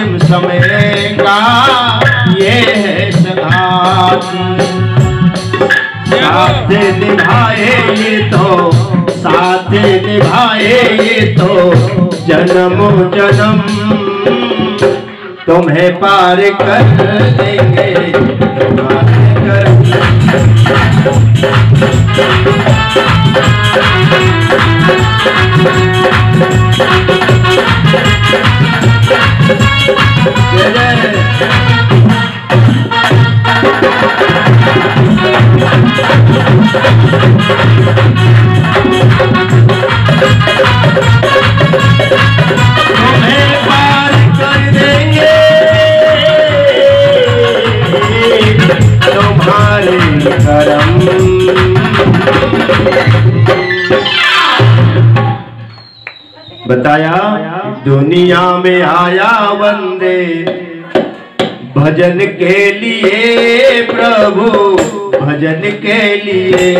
अंतिम समय का ये है संगाती। साथ निभाए ये तो, साथ निभाए ये तो जन्म जन्म, तुम्हें पार कर देंगे, पार कर बताया दुनिया में आया बंदे भजन के लिए, प्रभु भजन के लिए।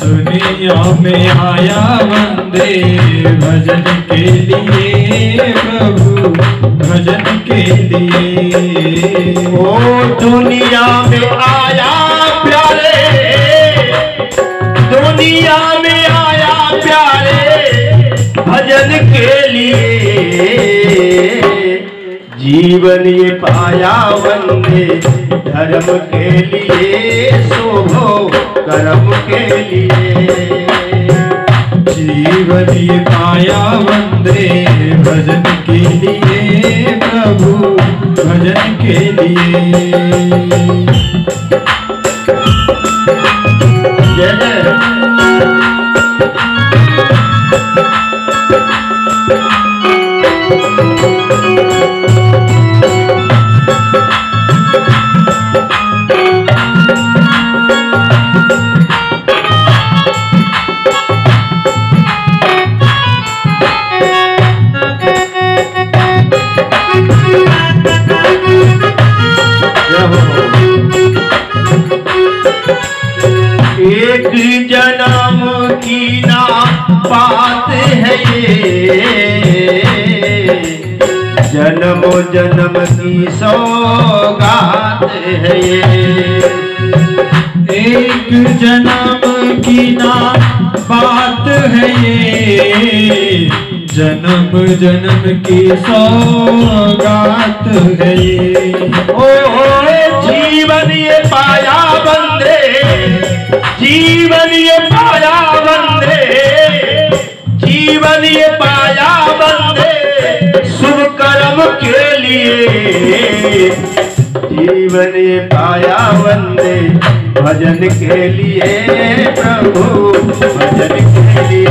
दुनिया में आया बंदे भजन के लिए, प्रभु भजन के लिए। ओ दुनिया में आया प्यारे, दुनिया में आया प्यारे भजन के लिए। जीवन ये पाया बंदे धर्म के लिए, शोभो कर्म के लिए। जीवन ये पाया बंदे भजन के लिए, प्रभु भजन के लिए। जय जय। एक जन्म की ना बात है ये, जन्म जन्म की सौगात है ये। एक जन्म की ना बात है ये, जन्म जन्म की सौगात है ये। ओ जीवन ये पाया बंदे, जीवन ये पाया बंदे, जीवन ये पाया बंदे शुभ कर्म के लिए। जीवन ये पाया बंदे भजन के लिए, प्रभु भजन के लिए।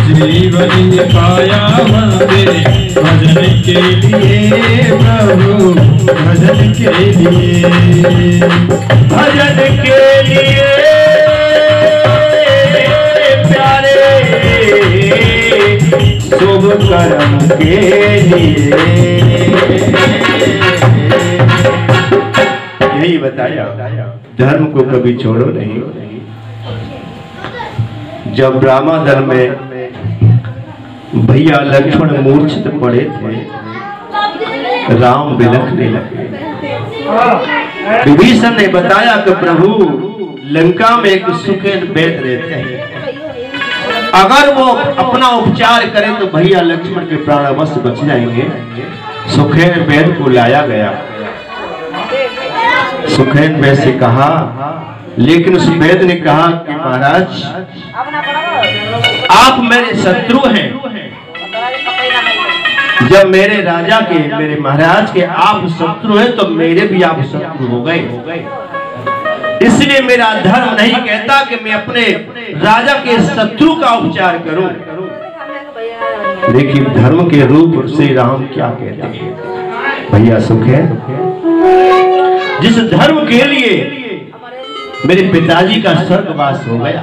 जीवन ये पाया बंदे भजन के लिए, प्रभु भजन के लिए। भजन के लिए प्यारे, शुभ कर्म के लिए। यही बताया धर्म को कभी छोड़ो नहीं। जब ब्राह्मण धर्म में भैया लक्ष्मण मूर्छित पड़े थे, राम बिलखने लगे। विभीषण ने बताया कि प्रभु लंका में एक सुखेन वैद्य रहते हैं, अगर वो अपना उपचार करें तो भैया लक्ष्मण के प्राण अवश्य बच जाएंगे। सुखेन वैद्य को लाया गया। सुखेन वैद्य से कहा, लेकिन उस वैद्य ने कहा कि महाराज आप मेरे शत्रु हैं। जब मेरे राजा के, मेरे महाराज के आप शत्रु हैं तो मेरे भी आप शत्रु हो गए। इसलिए मेरा धर्म नहीं कहता कि मैं अपने राजा के शत्रु का उपचार करूं। लेकिन धर्म के रूप से राम क्या कहते हैं भैया सुखेन, जिस धर्म के लिए मेरे पिताजी का स्वर्गवास हो गया,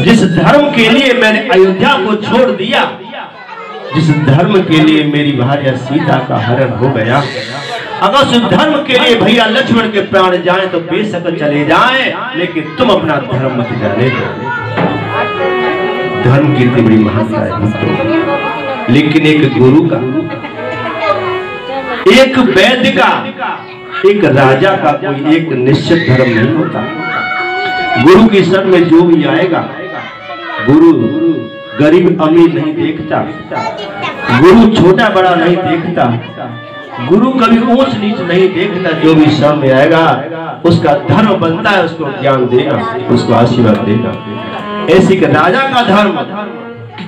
जिस धर्म के लिए मैंने अयोध्या को छोड़ दिया, जिस धर्म के लिए मेरी भार्या सीता का हरण हो गया, अगर उस धर्म के लिए भैया लक्ष्मण के प्राण जाएं तो बेशक चले जाएं, लेकिन तुम अपना धर्म मत जाने दो। धर्म की इतनी बड़ी महानता है। लेकिन एक गुरु का, एक वैद्य का, एक राजा का कोई एक निश्चित धर्म नहीं होता। गुरु की शरण में जो भी आएगा, गुरु गरीब अमीर नहीं देखता, गुरु छोटा बड़ा नहीं देखता, गुरु कभी ऊंच नीच नहीं देखता। जो भी शरण में आएगा उसका धर्म बनता है उसको ज्ञान देना, उसको आशीर्वाद देना। ऐसी का राजा का धर्म,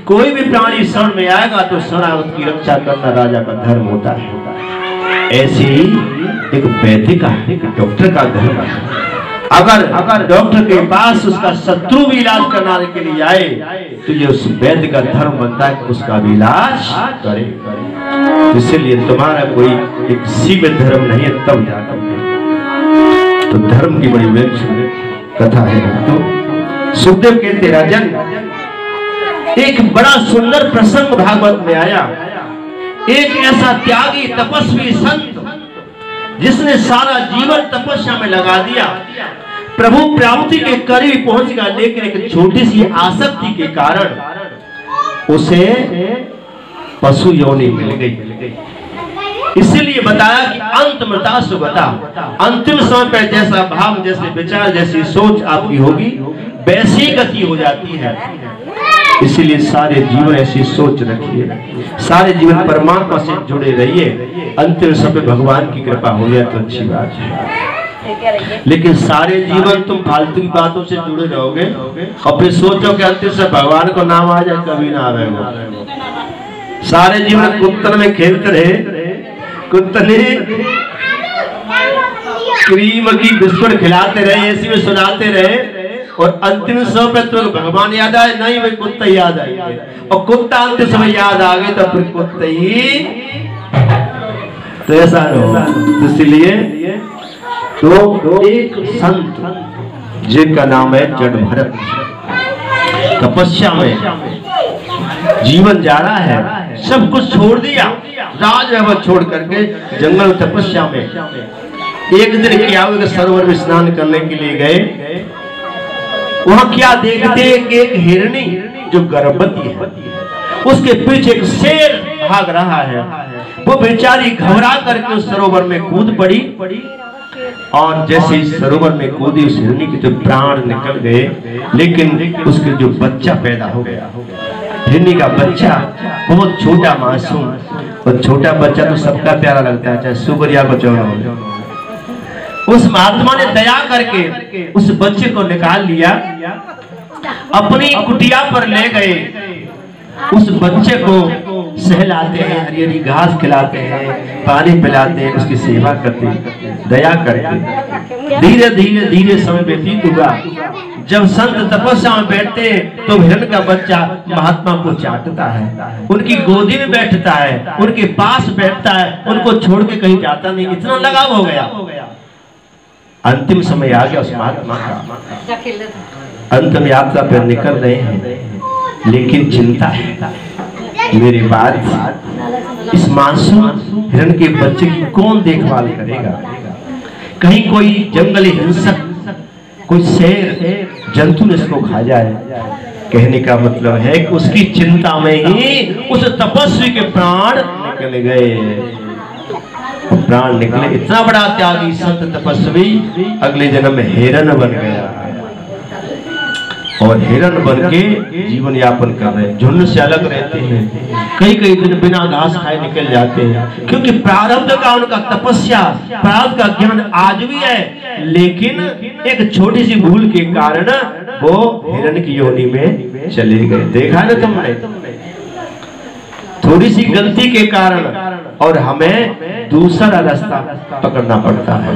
कोई भी प्राणी शरण में आएगा तो शरणागत की रक्षा करना राजा का धर्म होता है। ऐसे ही एक वैद्य का, डॉक्टर का धर्म है। अगर डॉक्टर के पास उसका शत्रु भी इलाज करने के लिए आए तो ये उस वैद्य का धर्म बनता है कि उसका भी इलाज करे। इसलिए तुम्हारा कोई एक सीमित धर्म नहीं है, तब जाकर तो धर्म की बड़ी विलक्षण कथा है। तो सुखदेव कहते राजन, एक बड़ा सुंदर प्रसंग भागवत में आया। एक ऐसा त्यागी तपस्वी संत जिसने सारा जीवन तपस्या में लगा दिया, प्रभु प्राप्ति के करीब पहुंच गया, लेकिन एक छोटी सी आसक्ति के कारण उसे पशु योनि मिल गई। इसीलिए बताया कि अंत मृता सुगता, अंतिम समय पर जैसा भाव, जैसे विचार, जैसी सोच आपकी होगी वैसी गति हो जाती है। इसीलिए सारे जीवन ऐसी सोच रखिए, सारे जीवन परमात्मा से जुड़े रहिए। अंतिम समय भगवान की कृपा हो जाए तो अच्छी बात है, लेकिन सारे जीवन तुम फालतू की बातों से जुड़े रहोगे और फिर सोचो कि अंतिम से भगवान को नाम आ जाए, कभी ना आवेगा। सारे जीवन कुत्तन में खेलते रहे, कुत्तने क्रीम की बिस्कुट खिलाते रहे, एसी में सुनाते रहे और अंतिम समय पे तो भगवान याद आए नहीं, भाई कुत्ता याद आएंगे और कुत्ता अंतिम समय याद आ गए तो फिर कुत्ता ही, तो ऐसा हो। इसलिए तो एक संत जिनका नाम है जड़ भरत, तपस्या में जीवन जा रहा है, सब कुछ छोड़ दिया, राज वैभव छोड़ करके जंगल तपस्या में। एक दिन क्या हुआ, सरोवर में स्नान करने के लिए गए। वहां क्या देखते कि एक हिरणी जो गर्भवती है, उसके पीछे एक शेर भाग रहा है। वो बेचारी घबरा करके उस सरोवर में कूद पड़ी और जैसे इस सरोवर में कूदी उस हिरणी के तो प्राण निकल गए, लेकिन उसके जो बच्चा पैदा हो गया, हिरणी का बच्चा बहुत छोटा मासूम, और छोटा बच्चा तो सबका प्यारा लगता है, चाहे सुगरिया को चौड़ा हो। उस महात्मा ने दया करके उस बच्चे को निकाल लिया, अपनी कुटिया पर ले गए, उस बच्चे को सहलाते हैं, हरी हरी घास खिलाते हैं, पानी पिलाते हैं, उसकी सेवा करते हैं दया करके। धीरे धीरे धीरे समय व्यतीत हुआ। जब संत तपस्या में बैठते तो हिरण का बच्चा महात्मा को चाटता है, उनकी गोदी में बैठता है, उनके पास बैठता है, उनको छोड़ के कहीं जाता नहीं, इतना लगाव हो गया। अंतिम समय आ गया उस महात्मा का, अंतिम यात्रा पर निकल रहे हैं, लेकिन चिंता है मेरे बाद इस मासूम हिरण के बच्चे की कौन देखभाल करेगा। कहीं कोई जंगली हिंसक, कोई शेर जंतु ने इसको खा जाए। कहने का मतलब है कि उसकी चिंता में ही उस तपस्वी के प्राण निकल गए, प्राण निकले। इतना बड़ा त्यागी संत तपस्वी अगले जन्म में हिरण बन गया और हिरण बन के जीवन यापन कर रहे हैं, झुंड से अलग रहते हैं, कई कई दिन बिना घास खाए निकल जाते हैं, क्योंकि प्रारब्ध का उनका तपस्या, प्रारब्ध का ज्ञान आज भी है, लेकिन एक छोटी सी भूल के कारण वो हिरण की योनि में चले गए। देखा ना तुमने, थोड़ी सी गलती के कारण और हमें दूसरा रास्ता पकड़ना पड़ता है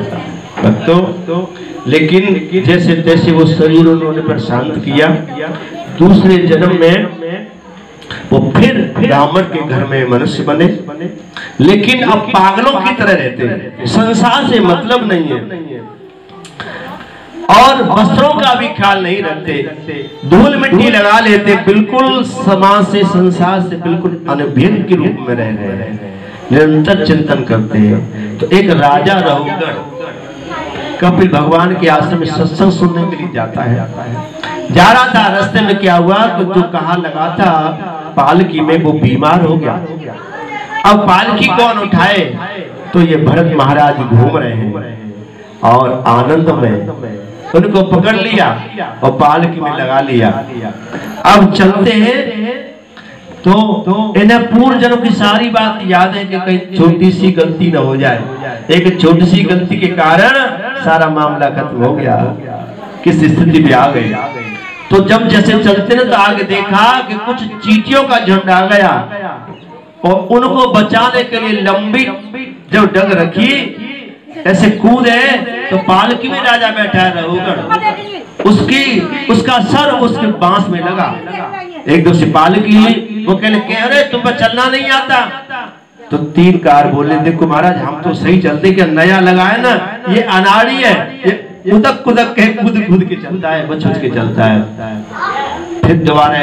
भक्तों। लेकिन जैसे तैसे वो शरीर उन्होंने पर शांत किया, दूसरे जन्म में वो फिर ब्राह्मण के घर में मनुष्य बने, लेकिन अब पागलों की तरह रहते हैं, संसार से मतलब नहीं है और वस्त्रों का भी ख्याल नहीं रखते, धूल मिट्टी लगा लेते, बिल्कुल समाज से, संसार से बिल्कुल अनभिन्न के रूप में रह रहे हैं, निरंतर चिंतन करते हैं। तो एक राजा रहुगण कपिल भगवान के आश्रम में सत्संग सुनने के लिए जाता है, जा रहा था, रास्ते में क्या हुआ, तो जो कहा लगा था पालकी में वो बीमार हो गया। अब पालकी कौन उठाए? तो ये भरत महाराज घूम रहे हैं और आनंद में उनको पकड़ लिया और पालकी में लगा लिया। अब चलते हैं तो इन्हें पूर्व जन्म की सारी बात याद है कि कहीं छोटी सी गलती न हो जाए। एक छोटी सी गलती के कारण सारा मामला खत्म हो गया, किस स्थिति में आ गई। तो जब जैसे चलते ना तो आगे देखा कि कुछ चींटियों का झुंड आ गया और उनको बचाने के लिए लंबी जो डग रखी ऐसे कूदे तो पालकी में राजा बैठा है रघुगण, उसका सर उसके बांस में लगा। एक दो सिपाही की वो कह रहे तुम पर चलना नहीं आता। तो तीन कार बोले देखो महाराज हम तो सही चलते, क्या नया लगाए ना, ये अनाड़ी है, ये उदक कुदक के कूद के चलता है, बच के चलता है। फिर दोबारा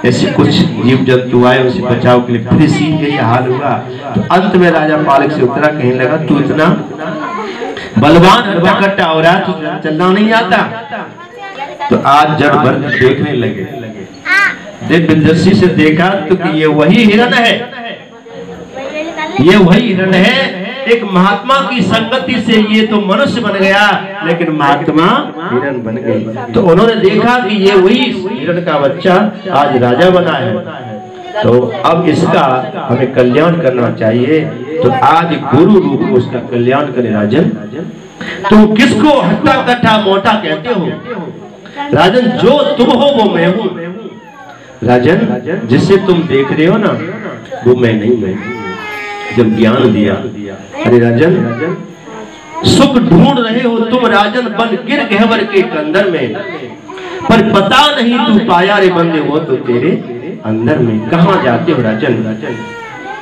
ऐसे कुछ जीव जंतु आए उसे बचाव के लिए, फिर इसी के हाल हुआ। तो अंत में राजा पालक से उतरा, कहने लगा तू इतना बलवान इकट्ठा हो रहा है, तू चलना नहीं आता। तो आज जड़ भर देखने लगे, दिलदर्शी से देखा तो कि ये वही हिरण है, ये वही हिरण है। एक महात्मा की संगति से ये तो मनुष्य बन गया लेकिन महात्मा हिरण बन गई। तो उन्होंने देखा कि ये वही हिरण का बच्चा आज राजा बना है, तो अब इसका हमें कल्याण करना चाहिए। तो आज गुरु रूप में उसका कल्याण करें। राजन तुम किसको हट्टा कट्टा मोटा कहते हो? राजन जो तुम हो वो मैं हूँ। राजन जिसे तुम देख रहे हो ना वो मैं नहीं, मैं जब ज्ञान दिया। अरे राजन सुख ढूंढ रहे हो तुम राजन बन गिर गहवर के कंदर में, पर पता नहीं तू पाया रे बंदे हो तो तेरे अंदर में। कहाँ जाते हो राजन?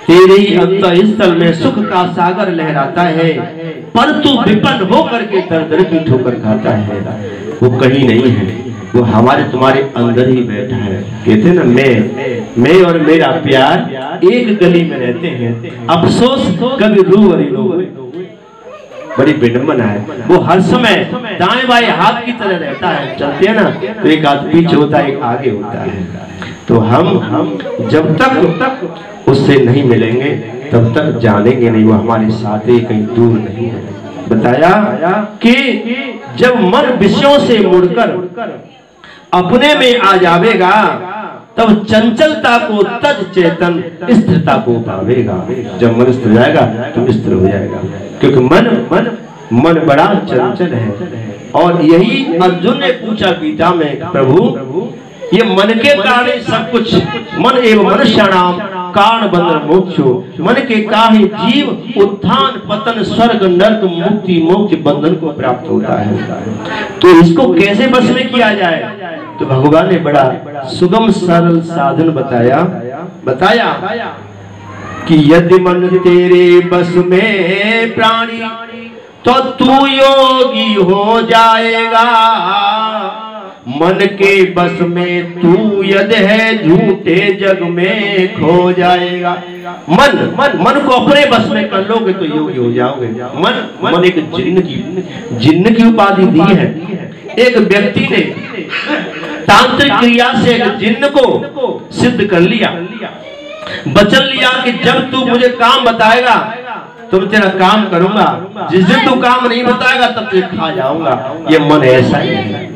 तेरे ही अंतःस्थल में सुख का सागर लहराता है, पर तू विपन्न होकर के दर दर की ठोकर खाता है। वो कहीं नहीं है, वो हमारे तुम्हारे अंदर ही बैठा है। कहते ना मैं और मेरा प्यार एक गली में रहते हैं, अफसोस कभी रूबरी लो। बड़ी विडंबना है। वो हर समय दाएं बाएं हाथ की तरह रहता है, चलते हैं ना तो एक हाथ पीछे होता है एक आगे होता है। तो हम जब तक उससे नहीं मिलेंगे तब तक जानेंगे नहीं, वो हमारे साथ ही कहीं दूर नहीं है। बताया कि जब मन विषयों से मुड़कर अपने में आ जावेगा तब चंचलता को तज चेतन स्थिरता को पावेगा। जब मन स्थिर जाएगा तो स्थिर हो जाएगा, क्योंकि मन बड़ा चंचल है। और यही अर्जुन ने पूछा गीता में, प्रभु ये मन के कारण सब कुछ, मन एवं मनुष्याणाम कारण बंधन मोक्षो, मन के कारण जीव उत्थान पतन स्वर्ग नरक मुक्ति मोक्ष बंधन को प्राप्त होता है। तो इसको कैसे बस में किया जाए? तो भगवान ने बड़ा सुगम सरल साधन बताया कि यदि मन तेरे बस में प्राणी तो तू योगी हो जाएगा। मन के बस मन तू यदि है झूठे जग में खो जाएगा। मन को अपने बस में कर लोगे तो योगी हो जाओगे। मन एक जिन्न की उपाधि दी है। एक व्यक्ति ने तांत्रिक क्रिया से एक जिन्न को सिद्ध कर लिया, वचन लिया कि जब तू मुझे काम बताएगा तो मैं तेरा काम करूंगा, जिस दिन तू काम नहीं बताएगा तब तुझे खा जाऊंगा। ये मन ऐसा ही है।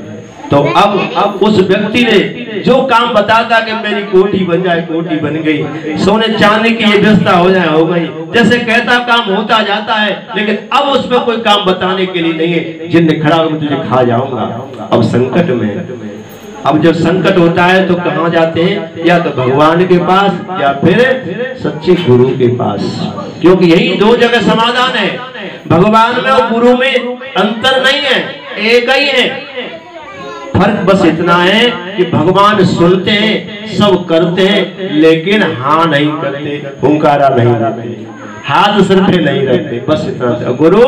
तो अब उस व्यक्ति ने जो काम बताता कि मेरी कोठी बन जाए, कोठी बन गई, सोने चांदी की ये व्यवस्था हो जाए, हो गई। जैसे कहता काम होता जाता है, लेकिन अब उसमें कोई काम बताने के लिए नहीं है। जिन खड़ा होकर तुझे खा जाऊंगा। अब संकट में, अब जब संकट होता है तो कहाँ जाते हैं? या तो भगवान के पास या फिर सच्चे गुरु के पास, क्योंकि यही दो जगह समाधान है। भगवान में और गुरु में अंतर नहीं है, एक ही है। फर्क बस इतना है कि भगवान सुनते हैं, सब करते हैं, लेकिन हाँ नहीं करते, हुंकारा नहीं देते, हाथ सिर पे नहीं रखते, बस इतना। गुरु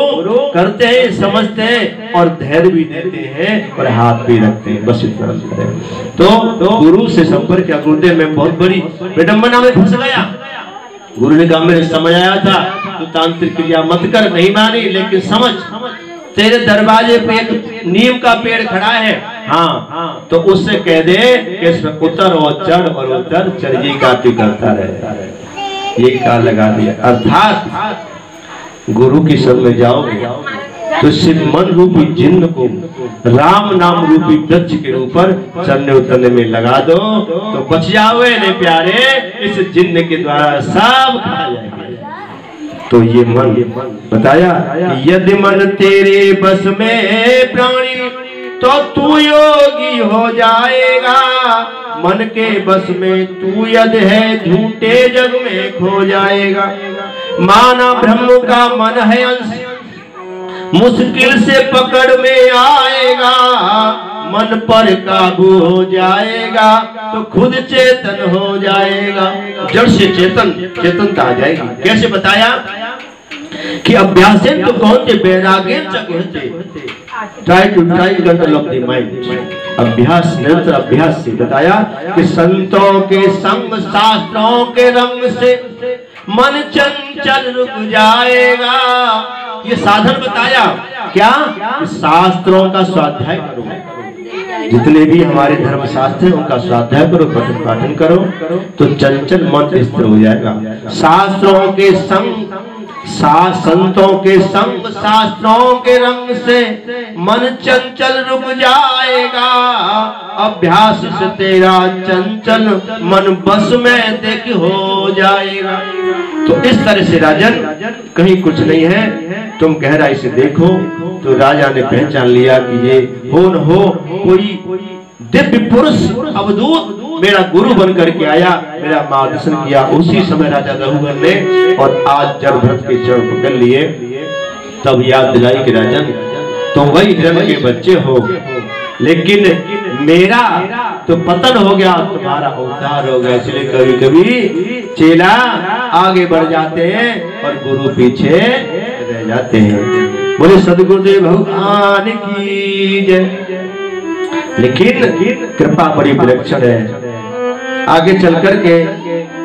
करते हैं, समझते हैं और धैर्य भी देते हैं और हाथ भी रखते हैं, बस इतना। तो गुरु से संपर्क किया। गुरुदेव में बहुत बड़ी विडंबना में फंस गया। गुरु ने कहा मेरे समझ आया था तो तांत्रिक क्रिया मत कर, नहीं मानी, लेकिन समझ तेरे दरवाजे पे एक नीम का पेड़ खड़ा है, हाँ तो उससे कह दे कि इसमें उतर और चढ़ और उतर चढ़ जी का तू करता रहे। ये कार लगा दिया। अर्थात गुरु की शरण में जाओगे तो सिर्फ मन रूपी जिन्न को राम नाम रूपी वृक्ष के ऊपर चढ़ने उतरने में लगा दो तो बच जाओगे ने प्यारे, इस जिन्न के द्वारा सब खा जाएंगे। तो ये मन बताया, यदि मन तेरे बस में प्राणी तो तू योगी हो जाएगा। मन के बस में तू यदि है झूठे जग में खो जाएगा। माना ब्रह्म का मन है अंश मुश्किल से पकड़ में आएगा। मन पर काबू हो जाएगा तो खुद चेतन हो जाएगा। जड़ से चेतनता आ जाएगी। कैसे बताया कि अभ्यास तो कौन थे बैरागे try to control of the mind. अभ्यास निरंतर अभ्यास से बताया कि संतों के संग शास्त्रों के रंग से मन चंचल रुक जाएगा। ये साधन बताया क्या, शास्त्रों का स्वाध्याय करो। जितने भी हमारे धर्म शास्त्र हैं उनका स्वाध्याय करो, पठन पाठन करो तो चंचल मन स्थिर हो जाएगा। शास्त्रों के संग संतों के संग शास्त्रों के रंग से मन चंचल रुक जाएगा। अभ्यास से तेरा चंचल मन बस में देख हो जाएगा। तो इस तरह से राजन कहीं कुछ नहीं है, तुम गहराई से देखो। तो राजा ने पहचान लिया कि ये हो न हो कोई दिव्य पुरुष अवधूत मेरा गुरु बनकर के आया, मेरा मार्गदर्शन किया। उसी समय राजा रघुवर ने और आज जब भरत के चरण पकड़ लिए तब याद दिलाई कि राजन तुम वही जन्म के बच्चे हो, लेकिन मेरा तो पतन हो गया, तुम्हारा उद्धार हो गया। इसलिए कभी कभी चेला आगे बढ़ जाते हैं और गुरु पीछे रह जाते हैं। बोले सदगुरुदेव भगवान की जय। लेकिन कृपा बड़ी विलक्षण है। आगे चल करके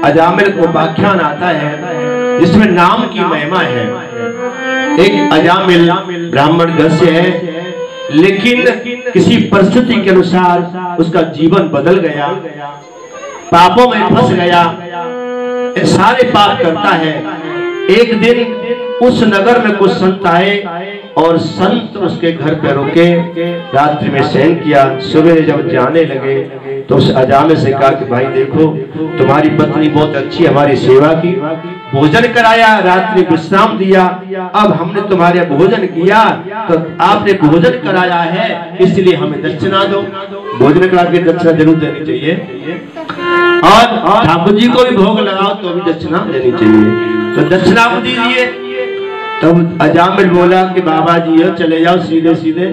अजामिल को उपाख्यान आता है जिसमें नाम की महिमा है। एक अजामिल ब्राह्मण घर से है, लेकिन किसी परिस्थिति के अनुसार उसका जीवन बदल गया, पापों में फंस गया, सारे पाप करता है। एक दिन उस नगर में कुछ संत आए और संत उसके घर पे रुके, रात्रि में शयन किया। सुबह जब जाने लगे तो उस अजामिल से कहा कि भाई देखो तुम्हारी पत्नी बहुत अच्छी हमारी सेवा की, भोजन कराया, रात्रि विश्राम दिया, अब हमने तुम्हारे भोजन किया तो आपने भोजन कराया है इसलिए हमें दक्षिणा दो। भोजन करा के दक्षिणा जरूर देनी चाहिए और ठाकुर जी को भी भोग लगाओ तो भी दक्षिणा देनी चाहिए। तो दक्षिणा को दीजिए। तब अजामिल बोला कि बाबा जी चले जाओ सीधे सीधे,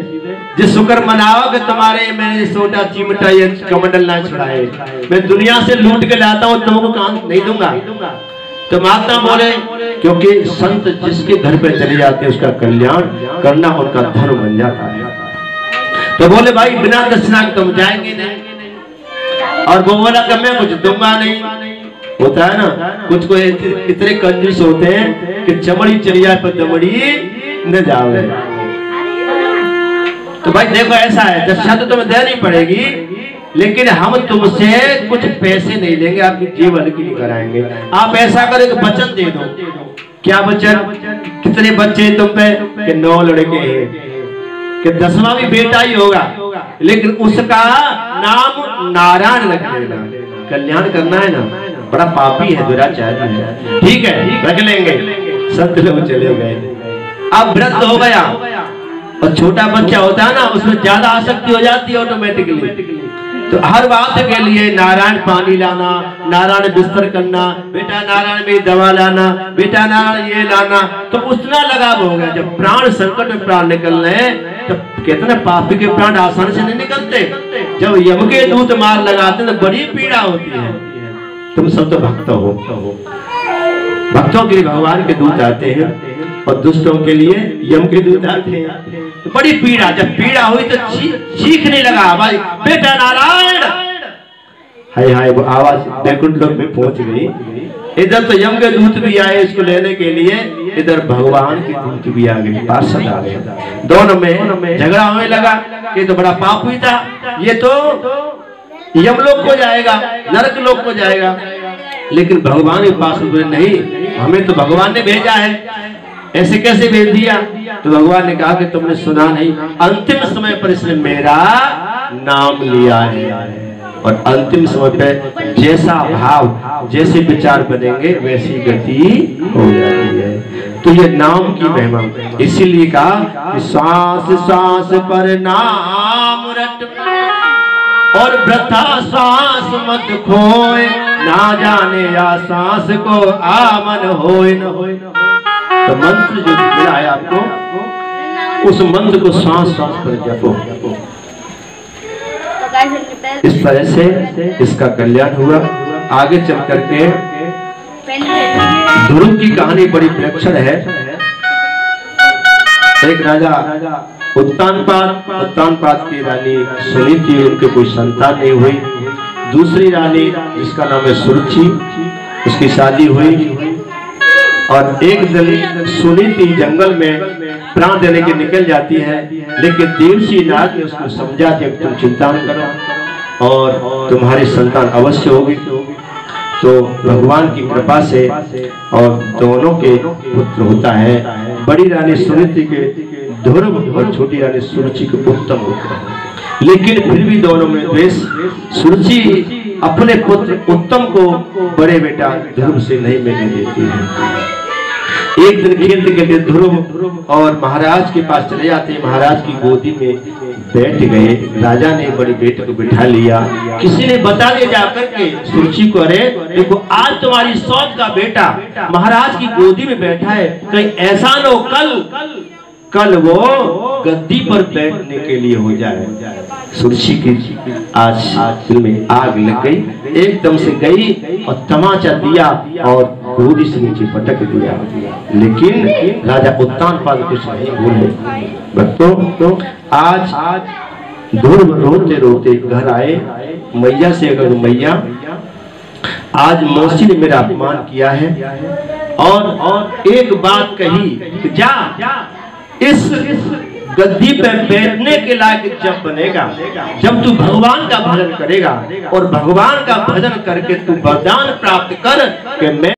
जिस शुक्र मनाओ कि तुम्हारे मैंने सोटा चिमटा ये कमंडल ना छुड़ाए, मैं दुनिया से लूट के लाता हूँ तुमको काम नहीं दूंगा। तो महात्मा बोले क्योंकि संत जिसके घर पे चले जाते हैं उसका कल्याण करना उनका धर्म बन जाता है। तो बोले भाई बिना दक्षिणा तुम जाएंगे नहीं। और वो बोला कि मैं कुछ दूंगा नहीं। होता है ना कुछ को इतने कंजूस होते हैं कि चमड़ी चली जाए पर दमड़ी न जावे। तो भाई देखो ऐसा है, दक्षिणा तो तुम्हें देनी पड़ेगी, लेकिन हम तुमसे कुछ पैसे नहीं लेंगे, आपकी जेब हल्की नहीं कराएंगे। आप ऐसा करो कि वचन दे दो। क्या वचन? कितने बच्चे तुम पे? कि 9 लड़के हैं, कि 10वां भी बेटा ही होगा, लेकिन उसका नाम नारायण रख लेना। कल्याण करना है ना, बड़ा पापी है, दुराचारी है। ठीक है रख लेंगे। संत लोग चले गए। अब वृद्ध हो गया और छोटा बच्चा होता है ना उसमें ज्यादा आसक्ति हो जाती है ऑटोमेटिकली। तो हर बात के लिए नारायण पानी लाना, नारायण बिस्तर करना, बेटा नारायण में दवा लाना, बेटा नारायण ये लाना। तो उतना लगाव हो गया। जब प्राण संकट में प्राण निकल रहे तो कहते ना पापी के प्राण आसानी से नहीं निकलते। जब यम के दूत मार लगाते तो बड़ी पीड़ा होती है। तुम सब तो भक्त हो, भक्तों के लिए भगवान के दूत आते हैं और दुष्टों के लिए यम के दूत आते हैं। तो बड़ी पीड़ा, जब पीड़ा हुई तो चीखने लगा भाई बेटा नारायण। हाय हाय वो आवाज बैकुंठ लोक में पहुंच गई। इधर तो यम के दूत भी आए इसको लेने के लिए, इधर भगवान के दूत भी आ गए, पार्षद आ गए। दोनों में झगड़ा होने लगा। ये तो बड़ा पाप हुई था, ये तो यमलोक को जाएगा, नरक लोक को जाएगा। लेकिन भगवान के पास बोले नहीं, हमें तो भगवान ने भेजा है, ऐसे कैसे भेज दिया? तो भगवान ने कहा कि तुमने सुना नहीं, अंतिम समय पर इसने मेरा नाम लिया है और अंतिम समय पे जैसा भाव जैसे विचार बनेंगे वैसी गति हो जाती है। तो ये नाम की महिमा, इसीलिए कहा कि सांस सांस पर नाम रट और वृथा सांस मत खोए, ना जाने या सांस को आमन होए न होए। तो मंत्र जो मिला है आपको, उस मंत्र को सांस सांस पर जपो। इस तरह से इसका कल्याण हुआ। आगे चल करके ध्रुव की कहानी बड़ी विलक्षण है। एक राजा उत्तानपाद की रानी सुनीति, उनके कोई संतान नहीं हुई। दूसरी रानी जिसका नाम है सुरुचि, उसकी शादी हुई और एक दिन सुनीति जंगल में प्राण देने के निकल जाती है। लेकिन देवसी नाग ने उसको समझा कि तुम चिंता न करो और तुम्हारी संतान अवश्य होगी। तो भगवान की कृपा से और दोनों के पुत्र होता है। बड़ी रानी सुनीति के ध्रुव और छोटी रानी सुरुचि के उत्तम होता है। लेकिन फिर भी दोनों में द्वेष। सुरुचि अपने पुत्र उत्तम को बड़े बेटा ध्रुव से नहीं मिलने देती है। एक दिन खेलते खेलते ध्रुव और महाराज के पास चले जाते हैं। महाराज की गोदी में बैठ गए। राजा ने बड़े बेटे को बिठा लिया। किसी ने बता दिया जाकर के सुरुचि को, अरे देखो आज तुम्हारी सौत का बेटा महाराज की गोदी में बैठा है, कहीं ऐसा न हो कल वो गद्दी पर बैठने के लिए हो जाए। सुरुचि की आज दिल में आग लग गई, एकदम से गई और तमाचा दिया और गोदी से नीचे पटक दिया। लेकिन राजा उत्तानपाद कुछ नहीं बोले। भक्तों, आज ध्रुव रोते रोते घर आए मैया से, अगर मैया आज मौसी ने मेरा अपमान किया है और एक बात कही कि जा इस गद्दी पे बैठने के लायक जब बनेगा, जब तू भगवान का भजन करेगा और भगवान का भजन करके तू वरदान प्राप्त कर कि मैं